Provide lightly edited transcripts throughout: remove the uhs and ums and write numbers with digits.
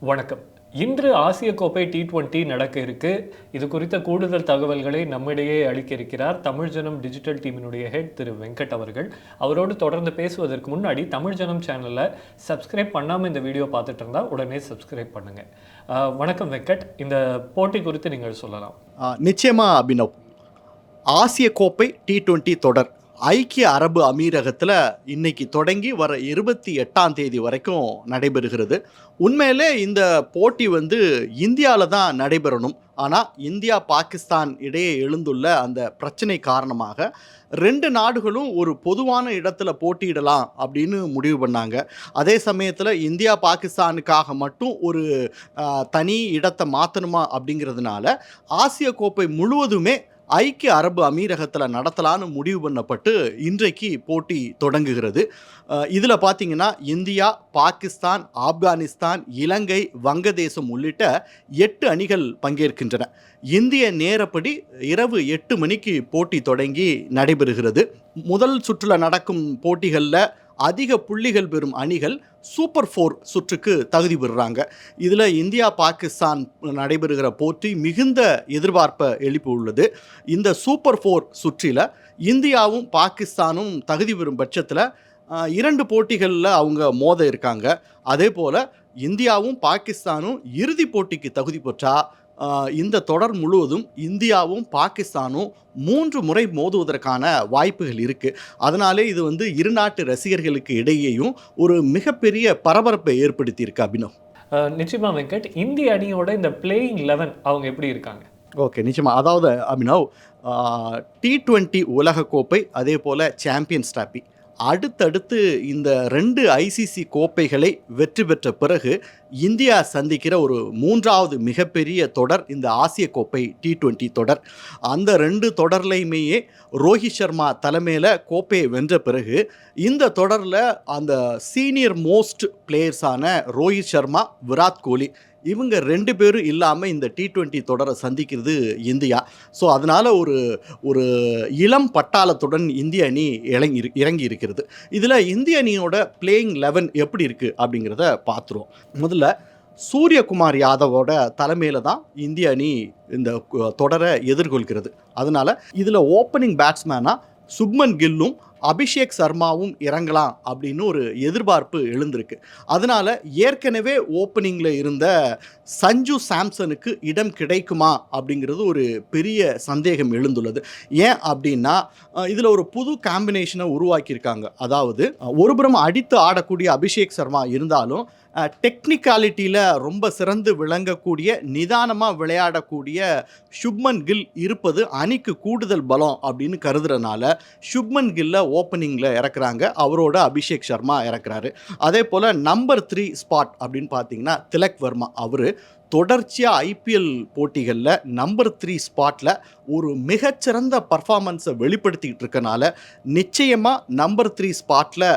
வணக்கம். இன்று ஆசிய கோப்பை T20 நடக்க இருக்கு. இது குறித்த கூடுதல் தகவல்களை நம்மிடையே அளிக்க இருக்கிறார் தமிழ் ஜனம் டிஜிட்டல் டீமினுடைய ஹெட் திரு வெங்கட் அவர்கள். அவரோடு தொடர்ந்து பேசுவதற்கு முன்னாடி தமிழ் ஜனம் சேனலை சப்ஸ்கிரைப் பண்ணாமல் இந்த வீடியோ பார்த்துட்டு இருந்தால் உடனே சப்ஸ்கிரைப் பண்ணுங்க. வணக்கம் வெங்கட், இந்த போட்டி குறித்து நீங்கள் சொல்லலாம். நிச்சயமா அபினவ், ஆசிய கோப்பை T20 தொடர் ஐக்கிய அரபு அமீரகத்தில் இன்னைக்கு தொடங்கி வர 28ஆம் தேதி வரைக்கும் நடைபெறுகிறது. உண்மையிலே இந்த போட்டி இந்தியாவில் தான் நடைபெறணும். ஆனால் இந்தியா பாகிஸ்தான் இடையே எழுந்துள்ள அந்த பிரச்சனை காரணமாக ரெண்டு நாடுகளும் ஒரு பொதுவான இடத்துல போட்டியிடலாம் அப்படின்னு முடிவு பண்ணாங்க. அதே சமயத்தில் இந்தியா பாகிஸ்தானுக்காக மட்டும் ஒரு தனி இடத்தை மாற்றணுமா அப்படிங்கிறதுனால ஆசிய கோப்பை முழுவதுமே ஐக்கிய அரபு அமீரகத்தில் நடத்தலான்னு முடிவு பண்ணப்பட்டு இன்றைக்கு போட்டி தொடங்குகிறது. இதில் பார்த்தீங்கன்னா இந்தியா, பாகிஸ்தான், ஆப்கானிஸ்தான், இலங்கை, வங்கதேசம் உள்ளிட்ட 8 அணிகள் பங்கேற்கின்றன. இந்திய நேரப்படி இரவு 8 மணிக்கு போட்டி தொடங்கி நடைபெறுகிறது. முதல் சுற்றுல நடக்கும் போட்டிகளில் அதிக புள்ளிகள் பெறும் அணிகள் சூப்பர் 4 சுற்றுக்கு தகுதி பெறுறாங்க. இதில் இந்தியா பாகிஸ்தான் நடைபெறுகிற போட்டி மிகுந்த எதிர்பார்ப்பை எழுப்பி உள்ளது. இந்த சூப்பர் 4 சுற்றில் இந்தியாவும் பாகிஸ்தானும் தகுதி பெறும் பட்சத்தில் 2 போட்டிகளில் அவங்க மோத இருக்காங்க. அதே போல் இந்தியாவும் பாகிஸ்தானும் இறுதி போட்டிக்கு தகுதி பெற்றா இந்த தொடர் முழுவதும் இந்தியாவும் பாகிஸ்தானும் 3 முறை மோதுவதற்கான வாய்ப்புகள் இருக்குது. அதனாலே இது இரு நாட்டு ரசிகர்களுக்கு இடையேயும் ஒரு மிகப்பெரிய பரபரப்பை ஏற்படுத்தியிருக்கு அபினவ். நிச்சயமா வெங்கட், இந்திய அணியோட இந்த பிளேயிங் 11 அவங்க எப்படி இருக்காங்க? ஓகே, நிச்சயமாக. அதாவது அபினவ், T20 உலகக்கோப்பை அதே போல் சாம்பியன்ஸ் டிராபி அடுத்தடுத்து இந்த 2 ஐசிசி கோப்பைகளை வெற்றி பெற்ற பிறகு இந்தியா சந்திக்கிற ஒரு 3வது மிகப்பெரிய தொடர் இந்த ஆசிய கோப்பை T20 தொடர். அந்த 2 தொடர்லையுமே ரோஹித் சர்மா தலைமையில் கோப்பையை வென்ற பிறகு இந்த தொடரில் அந்த சீனியர் மோஸ்ட் பிளேயர்ஸான ரோஹித் சர்மா, விராட் கோலி இவங்க 2 பேரும் இல்லாமல் இந்த T20 தொடரை சந்திக்கிறது இந்தியா. ஸோ அதனால் ஒரு இளம் பட்டாளத்துடன் இந்திய அணி இறங்கி இருக்கிறது. இதில் இந்திய அணியோட பிளேயிங் 11 எப்படி இருக்குது அப்படிங்கிறத பார்த்துருவோம். முதல்ல சூரியகுமார் யாதவோட தலைமையில் தான் இந்திய அணி இந்த தொடரை எதிர்கொள்கிறது. அதனால் இதில் ஓப்பனிங் பேட்ஸ்மேனாக சுப்மன் கில்லும் அபிஷேக் சர்மாவும் இறங்கலாம் அப்படின்னு ஒரு எதிர்பார்ப்பு எழுந்திருக்கு. அதனால் ஏற்கனவே ஓப்பனிங்கில் இருந்த சஞ்சு சாம்சனுக்கு இடம் கிடைக்குமா அப்படிங்கிறது ஒரு பெரிய சந்தேகம் எழுந்துள்ளது. ஏன் அப்படின்னா இதில் ஒரு புது காம்பினேஷனை உருவாக்கியிருக்காங்க. அதாவது ஒருபுறம் அடித்து ஆடக்கூடிய அபிஷேக் சர்மா இருந்தாலும் டெக்னிக்காலிட்டியில் ரொம்ப சிறந்து விளங்கக்கூடிய நிதானமாக விளையாடக்கூடிய சுப்மன் கில் இருப்பது அணிக்கு கூடுதல் பலம் அப்படின்னு கருதுறதுனால சுப்மன் கில்லை ஓப்பனிங்கில் இறக்குறாங்க. அவரோட அபிஷேக் சர்மா இறக்குறாரு. அதே போல் நம்பர் 3 ஸ்பாட் அப்படின்னு பார்த்தீங்கன்னா திலக் வர்மா. அவர் தொடர்ச்சியாக ஐபிஎல் போட்டிகளில் நம்பர் 3 ஸ்பாட்டில் ஒரு மிகச்சிறந்த பர்ஃபார்மன்ஸை வெளிப்படுத்திக்கிட்டு இருக்கனால நிச்சயமாக நம்பர் 3 ஸ்பாட்டில்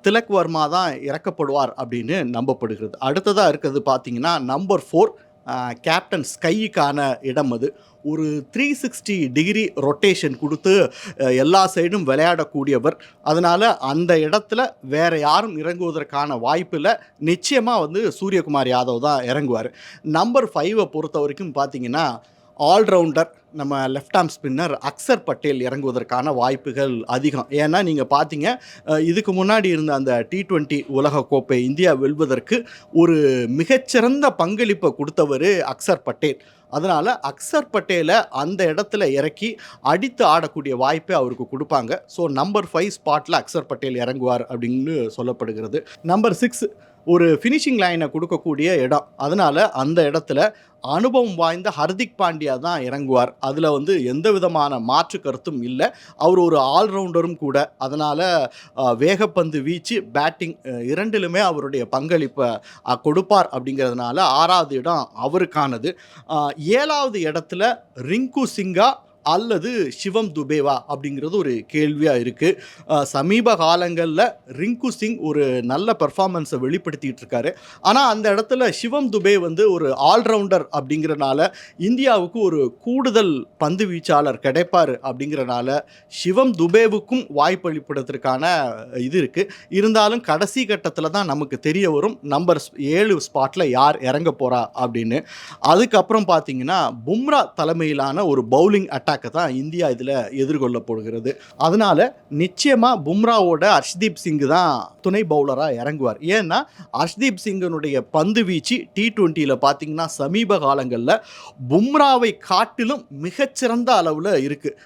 திலக் வர்மா தான் இறக்கப்படுவார் அப்படின்னு நம்பப்படுகிறது. அடுத்ததாக இருக்கிறது பார்த்திங்கன்னா நம்பர் 4 கேப்டன் ஸ்கைக்கான இடம். அது ஒரு 360 டிகிரி ரொட்டேஷன் கொடுத்து எல்லா சைடும் விளையாடக்கூடியவர். அதனால் அந்த இடத்துல வேறு யாரும் இறங்குவதற்கான வாய்ப்பில் நிச்சயமாக சூரியகுமார் யாதவ் தான் இறங்குவார். நம்பர் 5 பொறுத்த வரைக்கும் பார்த்திங்கன்னா ஆல்ரவுண்டர் நம்ம left arm spinner Axar Patel இறங்குவதற்கான வாய்ப்புகள் அதிகம். ஏன்னா நீங்கள் பார்த்தீங்க, இதுக்கு முன்னாடி இருந்த அந்த T20 உலகக்கோப்பை இந்தியா வெல்வதற்கு ஒரு மிகச்சிறந்த பங்களிப்பை கொடுத்தவர் அக்சர் பட்டேல். அதனால் அக்சர் பட்டேலை அந்த இடத்துல இறக்கி அடித்து ஆடக்கூடிய வாய்ப்பை அவருக்கு கொடுப்பாங்க. ஸோ நம்பர் 5 ஸ்பாட்டில் அக்சர் பட்டேல் இறங்குவார் அப்படின்னு சொல்லப்படுகிறது. நம்பர் 6 ஒரு ஃபினிஷிங் லைனை கொடுக்கக்கூடிய இடம். அதனால் அந்த இடத்துல அனுபவம் வாய்ந்த ஹர்திக் பாண்டியா தான் இறங்குவார். அதில் எந்த விதமான மாற்று கருத்தும் இல்லை. அவர் ஒரு ஆல்ரவுண்டரும் கூட. அதனால் வேகப்பந்து வீச்சு, பேட்டிங் இரண்டிலுமே அவருடைய பங்களிப்பை கொடுப்பார். அப்படிங்கிறதுனால 6வது இடம் அவருக்கானது. 7வது இடத்துல ரிங்கு சிங்கா அல்லது சிவம் துபேவா அப்படிங்கிறது ஒரு கேள்வியாக இருக்குது. சமீப காலங்களில் ரிங்கு சிங் ஒரு நல்ல பெர்ஃபார்மன்ஸை வெளிப்படுத்திகிட்டு இருக்காரு. ஆனால் அந்த இடத்துல சிவம் துபே வந்து ஒரு ஆல்ரவுண்டர் அப்படிங்கிறனால இந்தியாவுக்கு ஒரு கூடுதல் பந்து வீச்சாளர் கிடைப்பார் அப்படிங்கிறனால சிவம் துபேவுக்கும் வாய்ப்பளிப்பதற்கான இது இருக்குது. இருந்தாலும் கடைசி கட்டத்தில் தான் நமக்கு தெரிய வரும் நம்பர் 7 ஸ்பாட்டில் யார் இறங்க போகிறா அப்படின்னு. அதுக்கப்புறம் பார்த்தீங்கன்னா பும்ரா தலைமையிலான ஒரு பவுலிங் அட்டாக்கை தான் இந்தியா இதில் எதிர்கொள்ள போகிறது. அதனால நிச்சயமாக பும்ராவோட ஹர்ஷ்தீப் சிங் தான் துணை பவுலராக இறங்குவார். ஏன்னா ஹர்ஷ்தீப் சிங்கனுடைய பந்து வீச்சு T20யில் பார்த்தீங்கன்னா சமீப காலங்களில் பும்ராவை காட்டிலும் மிகச்சிறந்த அளவில் இருக்குது.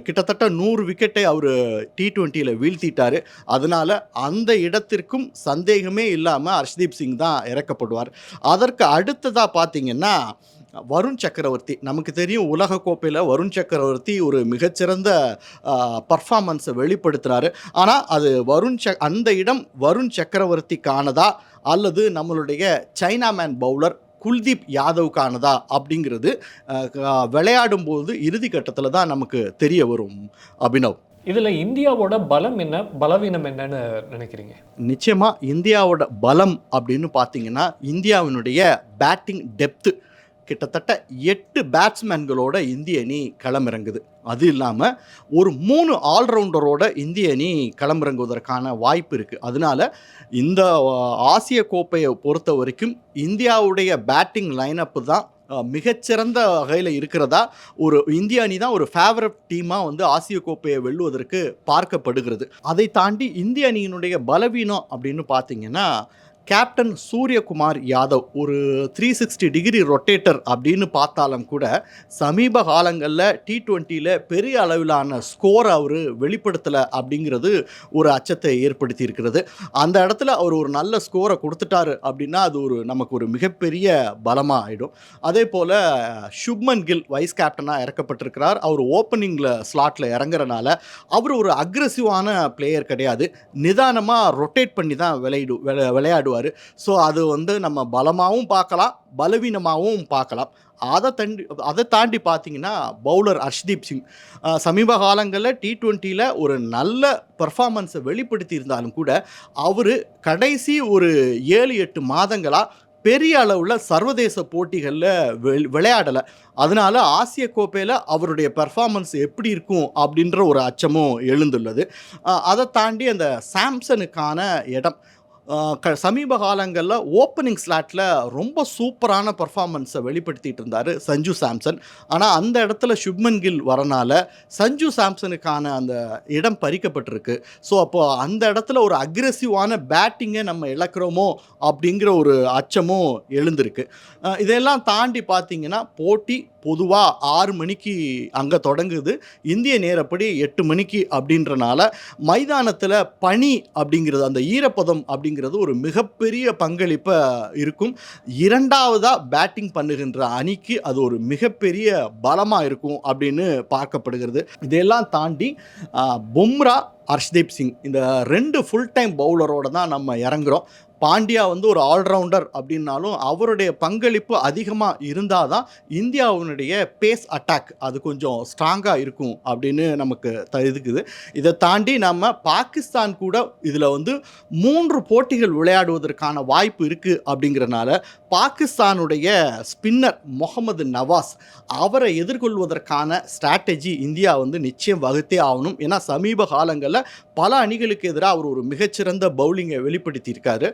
கிட்டத்தட்ட 100 விக்கெட்டை அவர் T20யில் வீழ்த்திட்டார். அதனால் அந்த இடத்திற்கும் சந்தேகமே இல்லாமல் ஹர்ஷ்தீப் சிங் தான் இறக்கப்படுவார். அதற்கு அடுத்ததாக பார்த்தீங்கன்னா வருண் சக்கரவர்த்தி. நமக்கு தெரியும் உலகக்கோப்பையில் வருண் சக்கரவர்த்தி ஒரு மிகச்சிறந்த பர்ஃபார்மன்ஸை வெளிப்படுத்துகிறாரு. ஆனால் அது அந்த இடம் வருண் சக்கரவர்த்திக்கானதா அல்லது நம்மளுடைய சைனாமேன் பவுலர் குல்தீப் யாதவுக்கானதா அப்படிங்கிறது விளையாடும்போது இறுதி கட்டத்தில் தான் நமக்கு தெரிய வரும். அபினவ், இதில் இந்தியாவோட பலம் என்ன, பலவீனம் என்னன்னு நினைக்கிறீங்க? நிச்சயமாக இந்தியாவோட பலம் அப்படின்னு பார்த்தீங்கன்னா இந்தியாவினுடைய பேட்டிங் டெப்த்து. கிட்டத்தட்ட 8 பேட்ஸ்மேன்களோட இந்திய அணி களமிறங்குது. அது இல்லாமல் ஒரு 3 ஆல்ரவுண்டரோட இந்திய அணி களமிறங்குவதற்கான வாய்ப்பு இருக்குது. அதனால் இந்த ஆசிய கோப்பையை பொறுத்த வரைக்கும் இந்தியாவுடைய பேட்டிங் லைனப்பு தான் மிகச்சிறந்த வகையில் இருக்கிறதா ஒரு இந்திய அணி தான் ஒரு ஃபேவரட் டீமாக வந்து ஆசிய கோப்பையை வெல்லுவதற்கு பார்க்கப்படுகிறது. அதை தாண்டி இந்திய அணியினுடைய பலவீனம் அப்படின்னு பார்த்தீங்கன்னா கேப்டன் சூரியகுமார் யாதவ் ஒரு 360 டிகிரி ரொட்டேட்டர் அப்படின்னு பார்த்தாலும் கூட சமீப காலங்களில் T20யில் பெரிய அளவிலான ஸ்கோர் அவர் வெளிப்படுத்தலை அப்படிங்கிறது ஒரு அச்சத்தை ஏற்படுத்தி இருக்கிறது. அந்த இடத்துல அவர் ஒரு நல்ல ஸ்கோரை கொடுத்துட்டாரு அப்படின்னா அது நமக்கு ஒரு மிகப்பெரிய பலமாக ஆகிடும். அதே போல் சுப்மன் கில் வைஸ் கேப்டனாக இறக்கப்பட்டிருக்கிறார். அவர் ஓப்பனிங்கில் ஸ்லாட்டில் இறங்குறனால அவர் ஒரு அக்ரெசிவான பிளேயர் கிடையாது. நிதானமாக ரொட்டேட் பண்ணி தான் விளையாடுவார். ஸோ அது வந்து நம்ம பலமாகவும் பார்க்கலாம், பலவீனமாகவும் பார்க்கலாம். அதை தாண்டி பார்த்தீங்கன்னா பவுலர் ஹர்ஷ்தீப் சிங் சமீப காலங்களில் T20யில் ஒரு நல்ல பெர்ஃபார்மன்ஸை வெளிப்படுத்தி இருந்தாலும் கூட அவர் கடைசி ஒரு 7-8 மாதங்களாக பெரிய அளவில் சர்வதேச போட்டிகளில் விளையாடலை. அதனால் ஆசிய கோப்பையில் அவருடைய பெர்ஃபார்மன்ஸ் எப்படி இருக்கும் அப்படின்ற ஒரு அச்சமும் எழுந்துள்ளது. அதை தாண்டி அந்த சாம்சனுக்கான இடம் சமீப காலங்களில் ஓப்பனிங் ஸ்லாட்டில் ரொம்ப சூப்பரான பர்ஃபார்மன்ஸை வெளிப்படுத்திட்டு இருந்தார் சஞ்சு சாம்சன். ஆனால் அந்த இடத்துல சுப்மன் கில் வரனால சஞ்சு சாம்சனுக்கான அந்த இடம் பறிக்கப்பட்டிருக்கு. ஸோ அப்போது அந்த இடத்துல ஒரு அக்ரெசிவான பேட்டிங்கை நம்ம இழக்கிறோமோ அப்படிங்கிற ஒரு அச்சமும் எழுந்திருக்கு. இதெல்லாம் தாண்டி பார்த்தீங்கன்னா போட்டி பொதுவாக 6 மணிக்கு அங்கே தொடங்குது. இந்திய நேரப்படி 8 மணிக்கு அப்படின்றனால மைதானத்தில் பனி அப்படிங்கிறது அந்த ஈரப்பதம் அப்படிங்கிறது ஒரு மிகப்பெரிய பங்களிப்பை இருக்கும். இரண்டாவதாக பேட்டிங் பண்ணுகின்ற அணிக்கு அது ஒரு மிகப்பெரிய பலமாக இருக்கும் அப்படின்னு பார்க்கப்படுகிறது. இதெல்லாம் தாண்டி பும்ரா, ஹர்ஷ்தீப் சிங் இந்த 2 ஃபுல் டைம் பவுலரோடு தான் நம்ம இறங்குறோம். பாண்டியா வந்து ஒரு ஆல்ரவுண்டர் அப்படின்னாலும் அவருடைய பங்களிப்பு அதிகமாக இருந்தால் தான் இந்தியாவினுடைய பேஸ் அட்டாக் அது கொஞ்சம் ஸ்ட்ராங்காக இருக்கும் அப்படின்னு நமக்கு இருக்குது. இதை தாண்டி நம்ம பாகிஸ்தான் கூட இதில் வந்து 3 போட்டிகள் விளையாடுவதற்கான வாய்ப்பு இருக்குது. அப்படிங்கிறனால பாகிஸ்தானுடைய ஸ்பின்னர் முகமது நவாஸ் அவரை எதிர்கொள்வதற்கான ஸ்ட்ராட்டஜி இந்தியா வந்து நிச்சயம் வகுத்தே ஆகணும். ஏன்னா சமீப காலங்களில் பல அணிகளுக்கு எதிராக அவர் ஒரு மிகச்சிறந்த பவுலிங்கை வெளிப்படுத்தியிருக்காரு.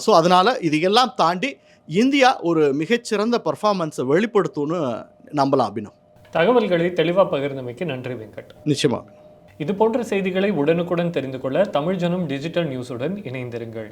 ஸோ அதனால் இதையெல்லாம் தாண்டி இந்தியா ஒரு மிகச்சிறந்த பர்ஃபார்மன்ஸை வெளிப்படுத்தும்னு நம்பலாம். அபினவ், தகவல்களை தெளிவாக பகிர்ந்தமைக்கு நன்றி வெங்கட். நிச்சயமாக இது போன்ற செய்திகளை உடனுக்குடன் தெரிந்து கொள்ள தமிழ் ஜனம் டிஜிட்டல் நியூஸுடன் இணைந்திருங்கள்.